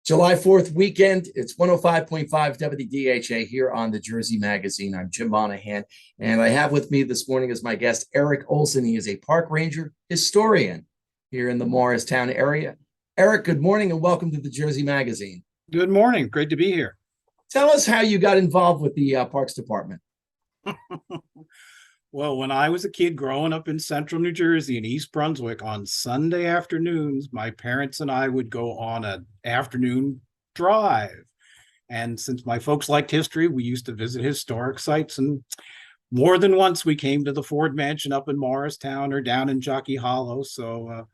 July 4th weekend. It's 105.5 WDHA here on the Jersey Magazine. I'm Jim Monahan, and I have with me this morning as my guest Eric Olsen. He is a park ranger historian here in the Morristown area. Eric, good morning and welcome to the Jersey Magazine. Good morning. Great to be here. Tell us how you got involved with the Parks Department. Well, when I was a kid growing up in central New Jersey in East Brunswick, on Sunday afternoons, my parents and I would go on an afternoon drive. And since my folks liked history, we used to visit historic sites. And more than once, we came to the Ford Mansion up in Morristown or down in Jockey Hollow. So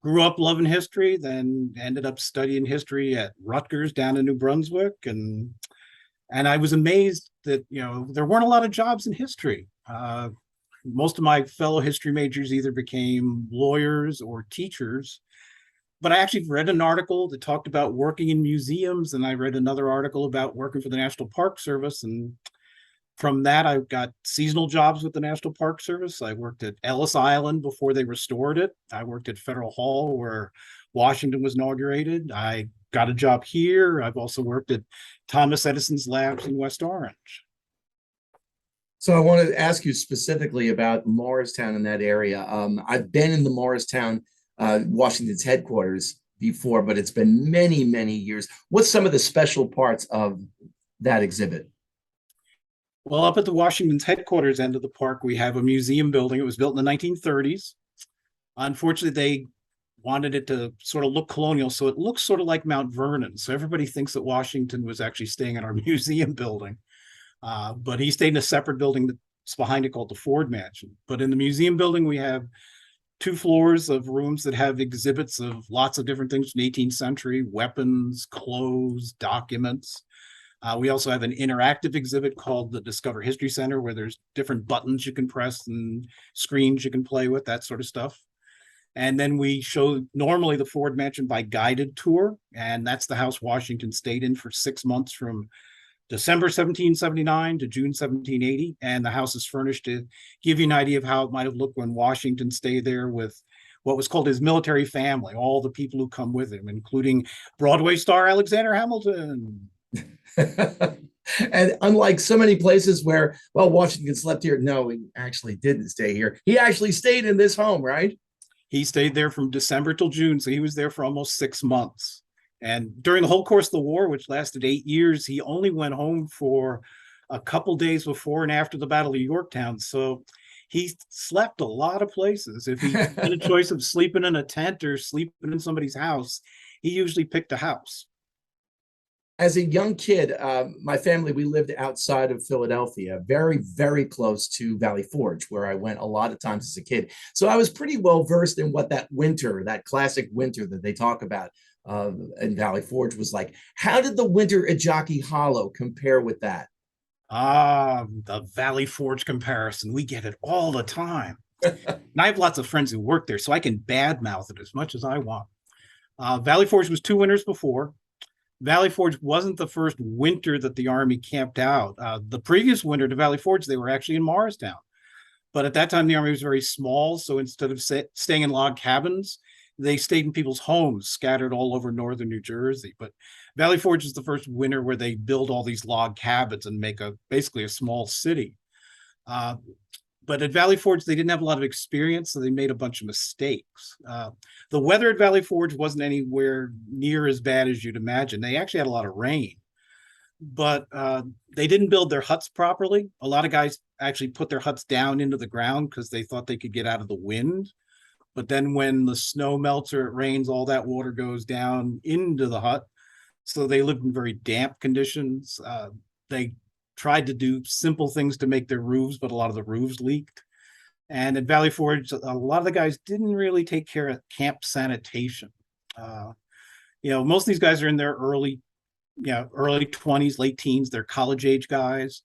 grew up loving history, then ended up studying history at Rutgers down in New Brunswick. And I was amazed that, there weren't a lot of jobs in history. Most of my fellow history majors either became lawyers or teachers. But I actually read an article that talked about working in museums, and I read another article about working for the National Park Service. And from that, I got seasonal jobs with the National Park Service. I worked at Ellis Island before they restored it. I worked at Federal Hall where Washington was inaugurated. I got a job here. I've also worked at Thomas Edison's labs in West Orange. So I want to ask you specifically about Morristown in that area. I've been in the Morristown, Washington's headquarters before, but it's been many, many years. What's some of the special parts of that exhibit? Well, up at the Washington's headquarters end of the park, we have a museum building. It was built in the 1930s. Unfortunately, they wanted it to sort of look colonial, so it looks sort of like Mount Vernon. So everybody thinks that Washington was actually staying in our museum building. But he stayed in a separate building that's behind it called the Ford Mansion. But in the museum building, we have 2 floors of rooms that have exhibits of lots of different things from the 18th century, weapons, clothes, documents. We also have an interactive exhibit called the Discover History Center, where there's different buttons you can press and screens you can play with, that sort of stuff. And then we show normally the Ford Mansion by guided tour, and that's the house Washington stayed in for 6 months from December 1779 to June 1780. And the house is furnished to give you an idea of how it might have looked when Washington stayed there with what was called his military family, all the people who come with him, including Broadway star Alexander Hamilton. And unlike so many places where, well, Washington slept here, no, he actually didn't stay here. He actually stayed in this home, right? He stayed there from December till June, so he was there for almost 6 months. And during the whole course of the war, which lasted 8 years, he only went home for a couple days before and after the Battle of Yorktown. So he slept a lot of places. If he had a choice of sleeping in a tent or sleeping in somebody's house, he usually picked a house. As a young kid, my family, we lived outside of Philadelphia, very, very close to Valley Forge, where I went a lot of times as a kid. So I was pretty well versed in what that winter, that classic winter that they talk about in Valley Forge was like. How did the winter at Jockey Hollow compare with that? The Valley Forge comparison. We get it all the time. And I have lots of friends who work there, so I can badmouth it as much as I want. Valley Forge was 2 winters before. Valley Forge wasn't the first winter that the Army camped out. The previous winter to Valley Forge, they were actually in Morristown. But at that time, the Army was very small. So instead of staying in log cabins, they stayed in people's homes scattered all over northern New Jersey. But Valley Forge is the first winter where they build all these log cabins and make basically a small city. But at Valley Forge, they didn't have a lot of experience, so they made a bunch of mistakes. The weather at Valley Forge wasn't anywhere near as bad as you'd imagine. They actually had a lot of rain, but they didn't build their huts properly. A lot of guys actually put their huts down into the ground because they thought they could get out of the wind. But then when the snow melts or it rains, all that water goes down into the hut. So they lived in very damp conditions. They tried to do simple things to make their roofs, but a lot of the roofs leaked. And at Valley Forge, a lot of the guys didn't really take care of camp sanitation. Most of these guys are in their early 20s, late teens. They're college age guys.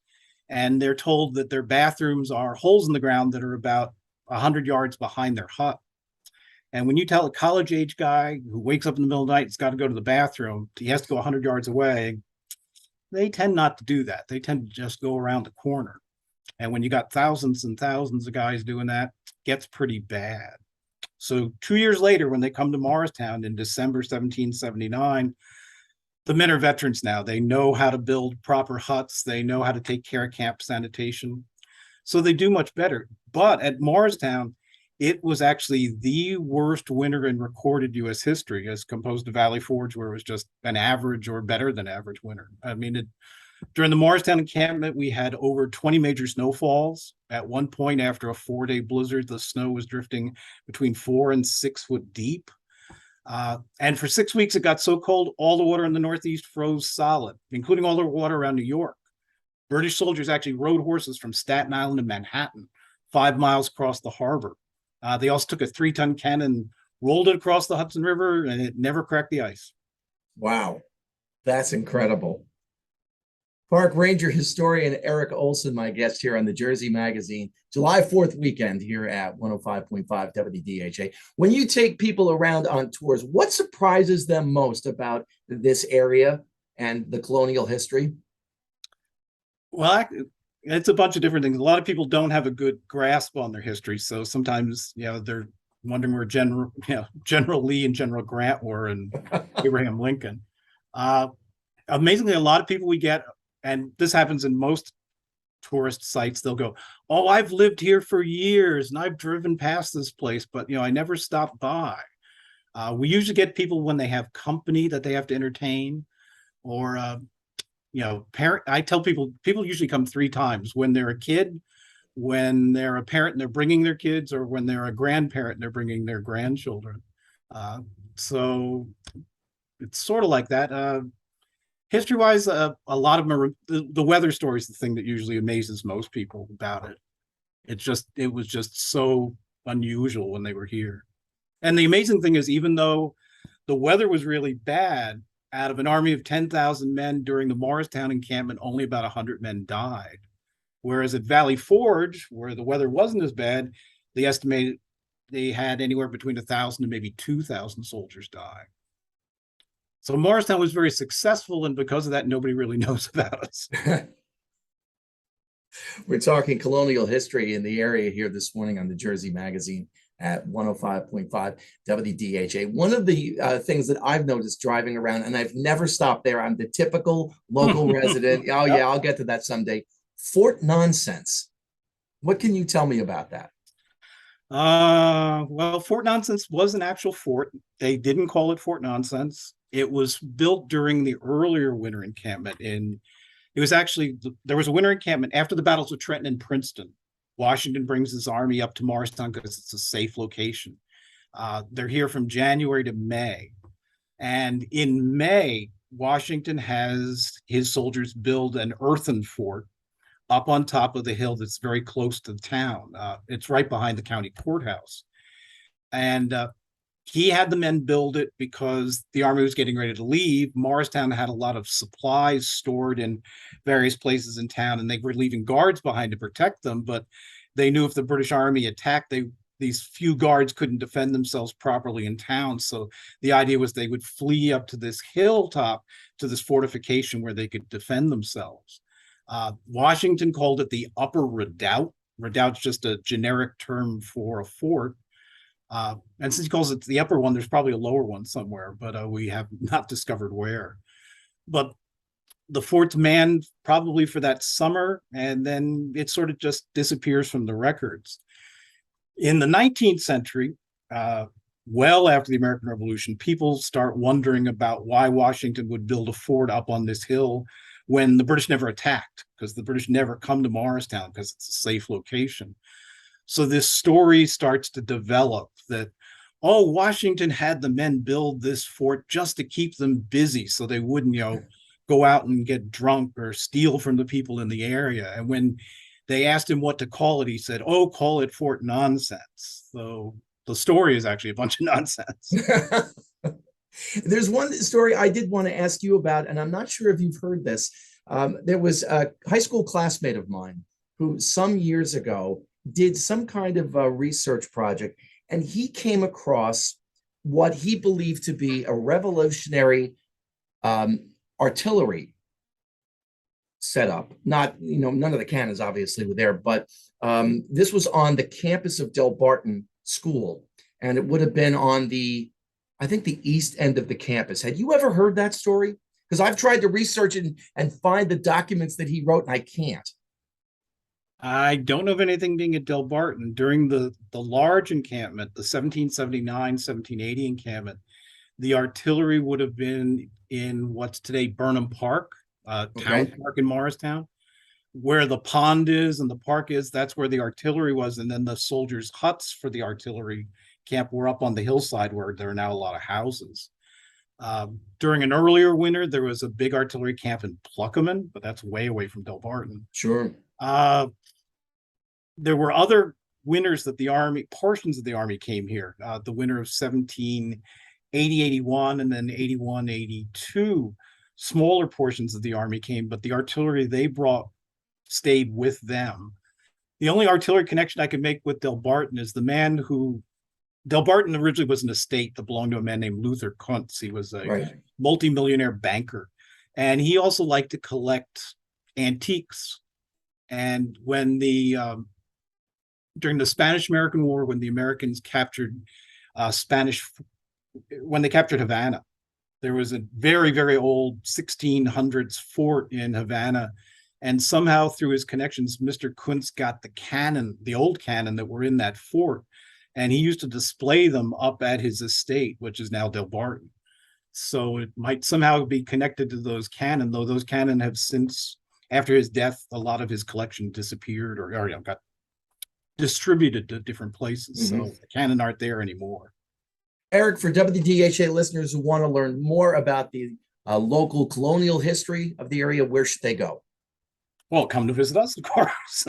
And they're told that their bathrooms are holes in the ground that are about 100 yards behind their hut. And when you tell a college age guy who wakes up in the middle of the night, he's got to go to the bathroom, he has to go 100 yards away, they tend not to do that. They tend to just go around the corner. And when you got thousands and thousands of guys doing that, it gets pretty bad. So 2 years later, when they come to Morristown in December 1779, The men are veterans now. They know how to build proper huts. They know how to take care of camp sanitation. So they do much better. But at Morristown, it was actually the worst winter in recorded U.S. history, as opposed to Valley Forge, where it was just an average or better than average winter. I mean, during the Morristown encampment, we had over 20 major snowfalls. At one point, after a 4-day blizzard, the snow was drifting between 4 and 6 foot deep. And for 6 weeks, it got so cold, all the water in the Northeast froze solid, including all the water around New York. British soldiers actually rode horses from Staten Island to Manhattan, 5 miles across the harbor. They also took a 3-ton cannon, rolled it across the Hudson River, and it never cracked the ice. Wow, that's incredible. Park Ranger historian Eric Olsen, my guest here on the Jersey Magazine, July 4th weekend here at 105.5 WDHA. When you take people around on tours, what surprises them most about this area and the colonial history? Well, it's a bunch of different things. A lot of people don't have a good grasp on their history, so sometimes, they're wondering where General Lee and General Grant were, and Abraham Lincoln. Amazingly, a lot of people we get, and this happens in most tourist sites, they'll go, "Oh, I've lived here for years and I've driven past this place, but I never stopped by." We usually get people when they have company that they have to entertain, or parent. I tell people usually come 3 times: when they're a kid, when they're a parent and they're bringing their kids, or when they're a grandparent and they're bringing their grandchildren. So it's sort of like that. History-wise, a lot of them are the weather story is the thing that usually amazes most people about it. It was just so unusual when they were here. And the amazing thing is, even though the weather was really bad, out of an army of 10,000 men during the Morristown encampment, only about 100 men died. Whereas at Valley Forge, where the weather wasn't as bad, they estimated they had anywhere between 1,000 and maybe 2,000 soldiers die. So Morristown was very successful, and because of that, nobody really knows about us. We're talking colonial history in the area here this morning on the Jersey Magazine at 105.5 WDHA. One of the things that I've noticed driving around, and I've never stopped there, I'm the typical local resident. Oh, yep. Yeah, I'll get to that someday. Fort Nonsense. What can you tell me about that? Well, Fort Nonsense was an actual fort. They didn't call it Fort Nonsense. It was built during the earlier winter encampment. There was a winter encampment after the battles of Trenton and Princeton. Washington brings his army up to Morristown because it's a safe location. They're here from January to May. And in May, Washington has his soldiers build an earthen fort up on top of the hill that's very close to the town. It's right behind the county courthouse. And he had the men build it because the army was getting ready to leave. Morristown had a lot of supplies stored in various places in town, and they were leaving guards behind to protect them. But they knew if the British army attacked, these few guards couldn't defend themselves properly in town. So the idea was they would flee up to this hilltop, to this fortification where they could defend themselves. Washington called it the Upper Redoubt. Redoubt's just a generic term for a fort. And since he calls it the upper one, there's probably a lower one somewhere, but we have not discovered where. But the fort's manned probably for that summer, and then it sort of just disappears from the records. In the 19th century, well after the American Revolution, people start wondering about why Washington would build a fort up on this hill when the British never attacked, because the British never come to Morristown because it's a safe location. So this story starts to develop that, oh, Washington had the men build this fort just to keep them busy so they wouldn't, go out and get drunk or steal from the people in the area. And when they asked him what to call it, he said, "Oh, call it Fort Nonsense." So the story is actually a bunch of nonsense. There's one story I did want to ask you about, and I'm not sure if you've heard this. There was a high school classmate of mine who some years ago did some kind of a research project, and he came across what he believed to be a revolutionary artillery setup. Not, none of the cannons obviously were there, but this was on the campus of Del Barton School, and it would have been on I think the east end of the campus. Had you ever heard that story? Because I've tried to research and find the documents that he wrote, and I can't. I don't know of anything being at Delbarton during the large encampment, the 1779, 1780 encampment. The artillery would have been in what's today Burnham Park, town park in Morristown, where the pond is and the park is. That's where the artillery was, and then the soldiers' huts for the artillery camp were up on the hillside where there are now a lot of houses. During an earlier winter, there was a big artillery camp in Pluckerman, but that's way away from Delbarton. Sure. There were other winters that portions of the Army came here. The winter of 1780-81 and then 81-82, smaller portions of the Army came, but the artillery they brought stayed with them. The only artillery connection I could make with Delbarton is the man who Delbarton originally was an estate that belonged to a man named Luther Kuntz. He was a multimillionaire banker, and he also liked to collect antiques. And when during the Spanish-American War, when the Americans captured when they captured Havana, there was a very, very old 1600s fort in Havana. And somehow through his connections, Mr. Kuntz got the old cannon that were in that fort. And he used to display them up at his estate, which is now Delbarton. So it might somehow be connected to those cannon, though those cannon have since, after his death, a lot of his collection disappeared or got distributed to different places. So the cannon aren't there anymore. Eric, for WDHA listeners who want to learn more about the local colonial history of the area, where should they go? Well, come to visit us, of course.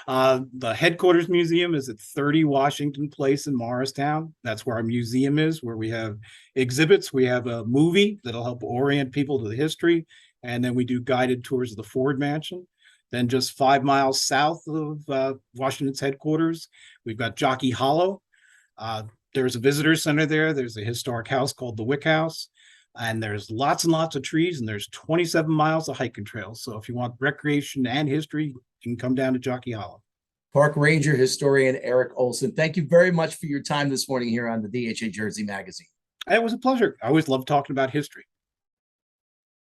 The headquarters museum is at 30 Washington Place in Morristown. That's where our museum is, where we have exhibits. We have a movie that'll help orient people to the history. And then we do guided tours of the Ford Mansion. Then just 5 miles south of Washington's headquarters, we've got Jockey Hollow. There's a visitor center there. There's a historic house called the Wick House. And there's lots and lots of trees, and there's 27 miles of hiking trails. So if you want recreation and history, you can come down to Jockey Hollow. Park Ranger historian Eric Olsen, thank you very much for your time this morning here on the DHA Jersey Magazine. It was a pleasure. I always love talking about history.